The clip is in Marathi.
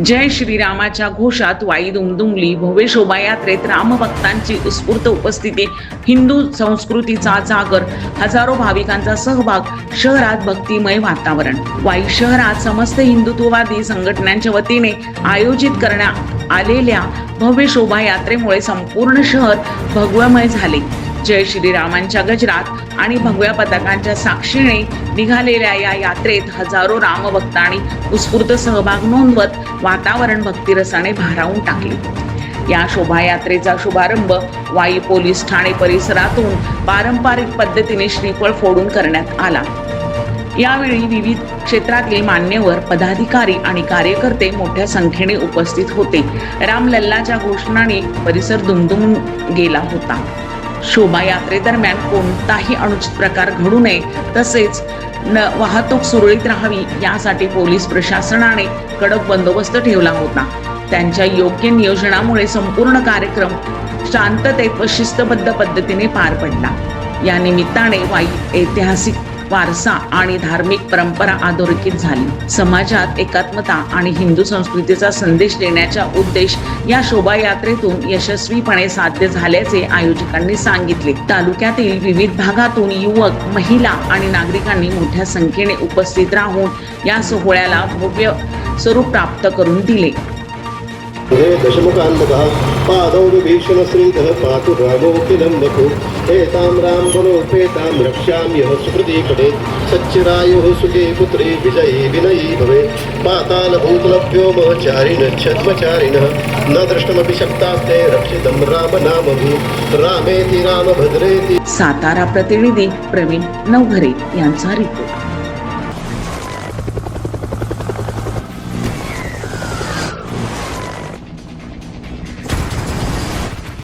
जय श्रीरामाच्या घोषात वाई दुमदुमली. भव्य शोभायात्रेत रामभक्तांची उत्स्फूर्त उपस्थिती, हिंदू संस्कृतीचा जागर, हजारो भाविकांचा सहभाग, शहरात भक्तिमय वातावरण. वाई शहरात समस्त हिंदुत्ववादी संघटनांच्या वतीने आयोजित करण्यात आलेल्या भव्य शोभायात्रेमुळे संपूर्ण शहर भगवमय झाले. जय श्रीरामांच्या गजरात आणि भगव्या पताकांच्या साक्षीने निघालेल्या या यात्रेत हजारो रामभक्तांनी उत्स्फूर्त सहभाग नोंदवत वातावरण भक्तिरसाने भारावून टाकले. या शोभायात्रेचा शुभारंभ वाई पोलीस ठाणे परिसरातून पारंपरिक पद्धतीने श्रीफळ फोडून करण्यात आला. यावेळी विविध क्षेत्रातील मान्यवर, पदाधिकारी आणि कार्यकर्ते मोठ्या संख्येने उपस्थित होते. रामलल्लाच्या घोषणाने परिसर दुमदुमून गेला होता. शोभायात्रेदरम्यान कोणताही अनुचित प्रकार घडू नये तसेच वाहतूक सुरळीत राहावी यासाठी पोलीस प्रशासनाने कडक बंदोबस्त ठेवला होता. त्यांच्या योग्य नियोजनामुळे संपूर्ण कार्यक्रम शांततेत व शिस्तबद्ध पद्धतीने पार पडला. या निमित्ताने वाई ऐतिहासिक वारसा आणि धार्मिक परंपरा अधोरेखित झाली. समाजात एकात्मता आणि हिंदू संस्कृतीचा संदेश देण्याचा उद्देश या शोभायात्रेतून यशस्वीपणे साध्य झाल्याचे आयोजकांनी सांगितले. तालुक्यातील विविध भागातून युवक, महिला आणि नागरिकांनी मोठ्या संख्येने उपस्थित राहून या सोहळ्याला भव्य स्वरूप प्राप्त करून दिले. दशमुखान्नकः पादौ विभीषण श्रीधः पातु रामोऽखिलं वधू एतां रामबलोपेतां रक्ष्याम्यः सुकृतिपटे सच्चिरायुः सुखे पुत्रे विजयी विनयी भवेत् पातालभूतलभ्यो महचारिणः छद्मचारिणः न द्रष्टुमपि शक्तास्ते रक्षितं रामनामभिः रामेति रामभद्रेति. सातारा प्रतिनिधी प्रवीण नवघरे यांचा रिपोर्ट.